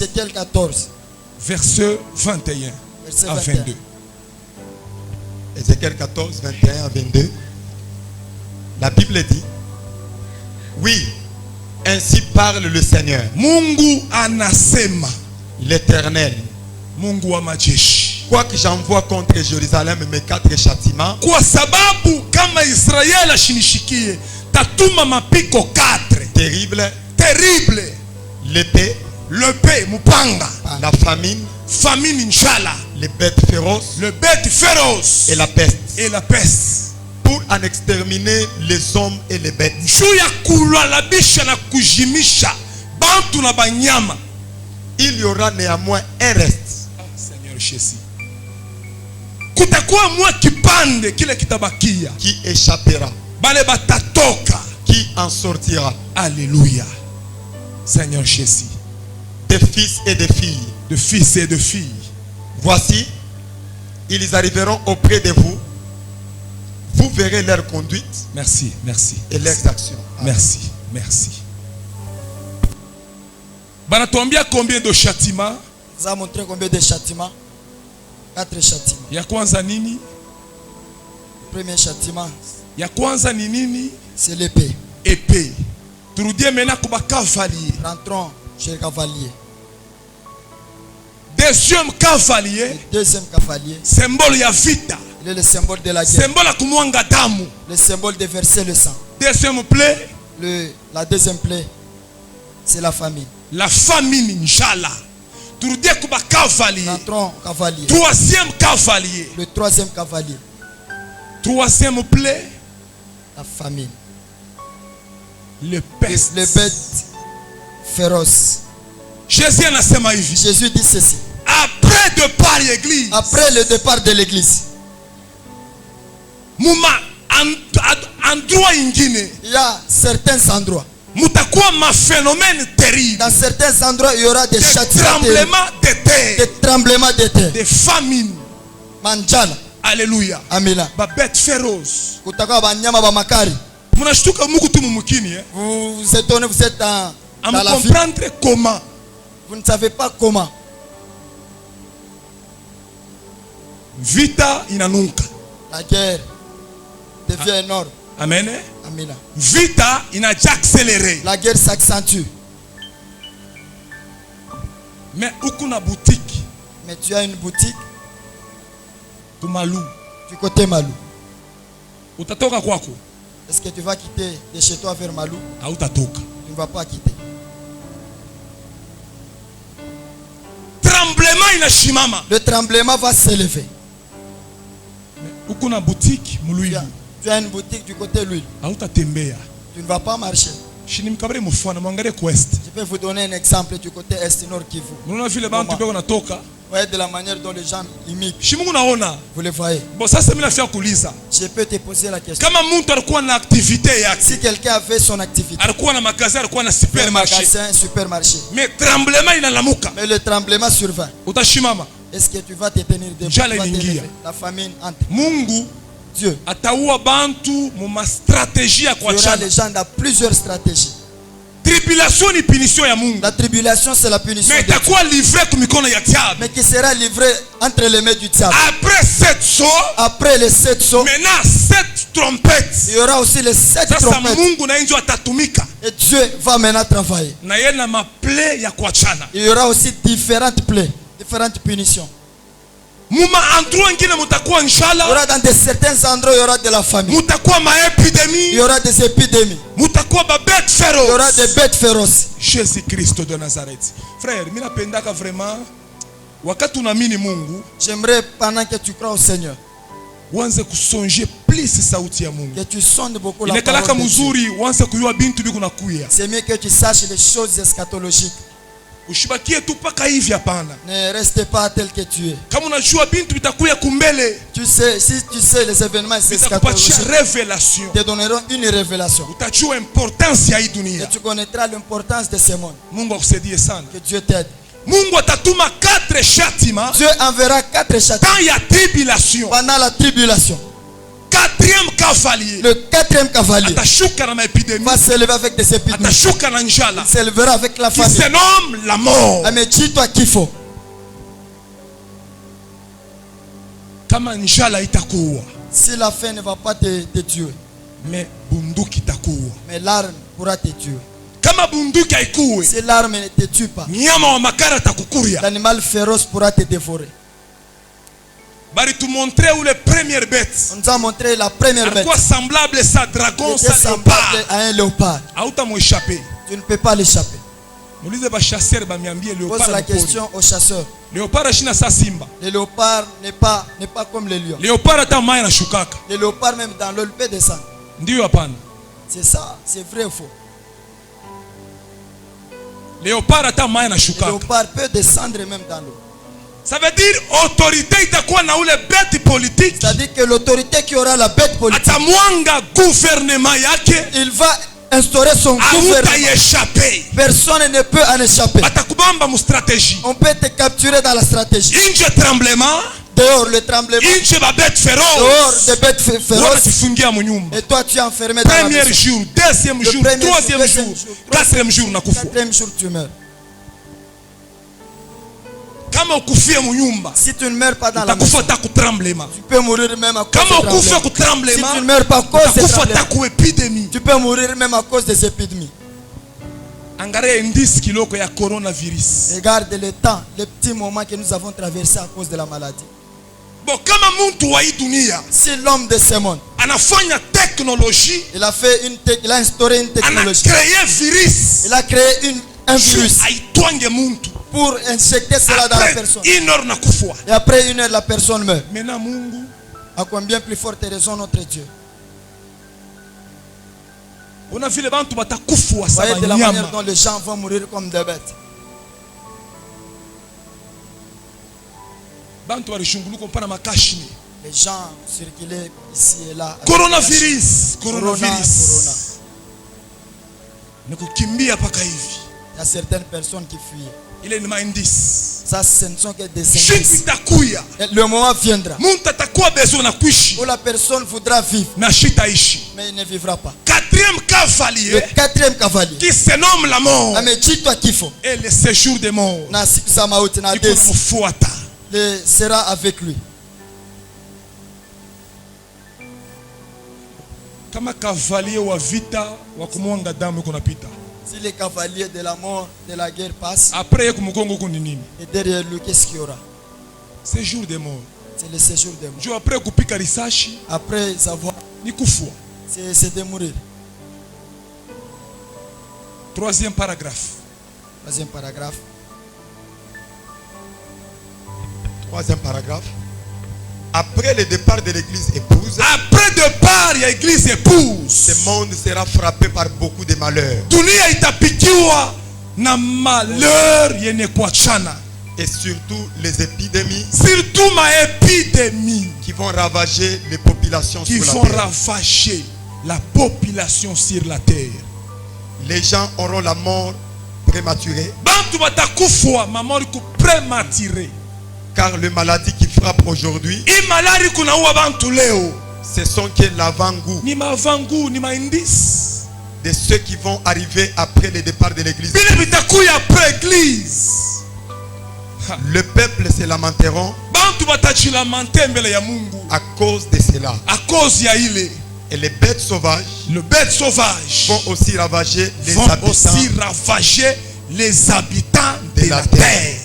Ézéchiel 14. Verset 21 Verset à 21. 22. Ézéchiel 14, 21 à 22. La Bible dit, oui, ainsi parle le Seigneur, Mungu anasema, l'Éternel. Mungu wa majeshi. Quoique j'envoie contre Jérusalem mes 4 châtiments, Kwa sababu kama Israeli ashinishikie, tatuma mapiko 4 terribles, terrible. l'épée, Le paix, mupanga, la famine, famine njala, les bêtes féroces le bête féroce et la peste, et la peste. pour en exterminer les hommes et les bêtes. Juu ya kulalabisha na kujimisha bantu na banyama. Il y aura néanmoins un reste Seigneur Jésus. Kutakuwa mwa kipande kile kitabakia. qui échappera, Bale batatoka. qui en sortira, Alléluia. Seigneur Jésus. des fils et des filles. De fils et de filles. Voici, ils arriveront auprès de vous. Vous verrez leur conduite Merci, merci. et leurs actions. Merci, merci. Banatuambia combien de châtiments? Vous avez montré combien de châtiments? 4 châtiments. Ya kwanza nini? Le premier châtiment, Ya kwanza ni nini? c'est l'épée. Épée. Turudie maintenant kuba cavalier. Rentrons chez le cavalier. Deuxième cavalier, Le deuxième cavalier, symbole ya vita. il est le symbole de la guerre. Symbole ya kumwanga damu. Le symbole de verser le sang. Deuxième plaie, La deuxième plaie, c'est la famine. la famine njala. Turudie kuba cavalier. Rentrons au cavalier. Troisième cavalier. Le troisième cavalier, Troisième plaie, la famine. le peste. Les bêtes féroces. Jésus anasema hivi. Jésus dit ceci. Après de par l'église. Après le départ de l'église, Muma endroit ingine. il y a certains endroits. Mutakuwa ma phénomène terrible. Dans certains endroits, il y aura des Des châtiments, tremblements de terre. des tremblements de terre. Des famines. Manjala. Alléluia. Amina. Ba bête féroce. Kutakuwa banyama ba makari. Munashtuka muku tu mumukini. Vous vous étonnez, vous êtes dans la vie. Comprendre comment. Vous ne savez pas comment. Vita inanuka. La guerre devient énorme. Amen. Amina. Vita inaja accéléré. La guerre s'accentue. Mais ukuna boutique. Mais tu as une boutique Kumalu. du côté Malou. Utatoka kwako. Est-ce que tu vas quitter de chez toi vers Malou? Hautatoka. Tu ne vas pas quitter. Tremblement inashimama. Le tremblement va s'élever. Ukuna boutique muluibu. Tu as une boutique du côté l'huile. Hautatembea. Tu ne vas pas marcher. Shinimkabare mufana mwangalie kwest. Je peux vous donner un exemple du côté est nord Kivu. Mnaona vile bantu beko natoka. Vous voyez de la manière dont les gens imitent. Shimungu naona. Vous le voyez. Bon sasa mimi nafia kuuliza. Je peux te poser la question. Kama mtu alikuwa na activité yake. Si quelqu'un avait son activité, Alikuwa na magasin, alikuwa na un supermarché. magasin, un supermarché, Mais tremblement inalamuka. mais le tremblement survint, Utashimama. est-ce que tu vas te tenir debout? Njala Tu vas te inaingia. lever. La famine entre. Mungu Dieu, ataua bantu mu stratégie ya il y aura kuachana. les gens dans plusieurs stratégies. Tribulation ni punition ya Mungu. La tribulation, c'est la punition Mais de Dieu, itakuwa livré kumikono ya diable. mais qui sera livré entre les mains du diable. Après 7 sauts, Après les 7 sauts, maintenant 7 trompettes. il y aura aussi les 7 Sasa trompettes. Mungu na injo atatumika. Et Dieu va maintenant travailler. Na yeye na maple ya kuachana. Il y aura aussi différentes plaies, différentes punitions. Muma endroit ngine mutakuwa Il y njala. aura dans certains endroits, il y aura de la famine. Mutakuwa ma Il épidémie. y aura des épidémies. Mutakuwa ba bête Il y aura des féroce. bêtes féroces. Jésus Christ de Nazareth. Frère, mimi napendaka vraiment wakati unaamini Mungu, J'aimerais, pendant que tu crois au Seigneur, uanze kusonje plus sauti ya Mungu. que tu sondes beaucoup la Inakalaka parole de Dieu. mzuri uanze kujua bintu biko nakuya. C'est mieux que tu saches les choses eschatologiques. Ushibakie tu paka hivi hapana. Ne reste pas tel que tu es. Kama unajua bintu bitakuya kumbele, Tu sais, si tu sais les événements bitakupatia eschatologiques, révélation. te donneront une révélation. Utajua importance ya hii Et dunia. tu connaîtras l'importance de ce monde. Mungu akusaidie sana. Que Dieu t'aide. Mungu atatuma 4 châtiments Dieu enverra 4 châtiments quand il y a tribulation. pendant la tribulation. 4e quatrième cavalier Le quatrième cavalier atashuka na maépidémie, va s'élever avec des épidémies. atashuka na njala, Il s'élèvera avec la qui famine. se nomme la mort. Ameitwa kifo. Kama njala itakuwa, Si la faim ne va pas te tuer, mais bunduki itakuwa. mais l'arme pourra te tuer. Kama bunduki haikuwe, Si l'arme ne te tue pas, nyama wa makara atakukuria. l'animal féroce pourra te dévorer. Bari tu montrer où les premières bêtes On nous a montré la première bête. alikuwa semblable sa dragon, Il était sa semblable léopard. à un léopard. Hautamwéchapper. Tu ne peux pas l'échapper. Muulize ba chasseur bamiambie Pose léopard. la mkoni. question aux chasseurs. Léopard ashina sa simba. Le léopard n'est pas comme le lion. Léopard hata mai na shukaka. Le léopard même dans l'eau il peut descendre. Ndiyo hapana. C'est ça, c'est vrai ou faux. Léopard hata mai na Le shukaka. léopard peut descendre même dans l'eau. Ça veut dire autorité itakuwa na ule bête politique. C'est-à-dire que l'autorité qui aura la bête politique, Atamwanga gouvernement yake. il va instaurer son gouvernement. Hautaéchapper. Personne ne peut en échapper. Batakubamba mu stratégie. On peut te capturer dans la stratégie. Inje tremblement, Dehors le tremblement, inje ba bête dehors féroce. des bêtes féroces. Wanatifungia mu nyumba. Et toi tu es enfermé dans la Premier maison. jour, deuxième jour, premier jour, troisième deuxième jour, jour, quatrième jour nakufa. Quatrième jour tu meurs. Kama ukufie mu nyumba, Si tu ne meurs pas dans la maison, utakufa ta ku tremblement. tu peux mourir même à cause Kama de ukufe ku tremblement. Si tu ne tremblement, meurs pas à cause de utakufa ta tremblement, ku épidémie. tu peux mourir même à cause des épidémies. Angalia indice kiloko ya coronavirus. Regarde le temps, les petits moments que nous avons traversés à cause de la maladie. Bon, kama muntu wa hii dunia Si l'homme de ce monde, anafanya technologie, il a instauré une technologie. anacreye virus, Il a créé un virus aitwange muntu. pour injecter cela dans la Après personne. 1 heure nakufwa. Et après 1 heure, la personne meurt. Maintenant Mungu À combien plus forte raison notre Dieu. ona vile bantu batakufwa Voyez sawa de la manière nyama. dont les gens vont mourir comme des bêtes. Bantu walishunguluka mpana makashini. Les gens circulaient ici et là. avec Coronavirus, Corona, coronavirus. corona. Ni kukimbia paka hivi. Il y a certaines personnes qui fuient. Ile ni maindice. Ça, ce ne sont que des Siku indices. itakuya. Et le moment viendra Muntu atakuwa besoin na kuishi où la personne voudra vivre, na shitaishi. mais il ne vivra pas. Quatrième Le cavalier quatrième cavalier, qui se nomme la mort amejitwa kifo et le séjour des morts. na siku za mauti na Iko desi namfuata. sera avec lui. Kama cavalier wa vita wa kumwanga damu iko napita. Si les cavaliers de la mort, de la guerre passent, Après ye kumugongo huko ni nini? et derrière lui, qu'est-ce qu'il y aura? Séjour des morts. C'est le séjour des morts. Jo après kupika risashi Après avoir, ni kufwa. c'est de mourir. Troisième paragraphe. Troisième paragraphe. Troisième paragraphe. Après le départ de l'église épouse, Après départ ya église ce épouse. monde sera frappé par beaucoup de malheurs. Dunia itapikiwa na malheur yenye kuachana. Et surtout les épidémies Surtout ma épidémie qui vont ravager les populations qui sur vont la terre. ravager la population sur la terre. Les gens auront la mort prématurée, Bantu batakufwa mamori ku prématuré. car les maladies qui frappent aujourd'hui, I malari kunaua bantu leo. ce sont que l'avant-goût Ni mavangu, ni maindice. de ceux qui vont arriver après le départ de l'église. Bile bitakuya après église. Le peuple se lamenteront Bantu batachilamante mbele ya Mungu à cause de cela. à cause ya ile. Et les bêtes sauvages Le bête sauvage vont aussi ravager les vont habitants aussi ravager les habitants de la terre.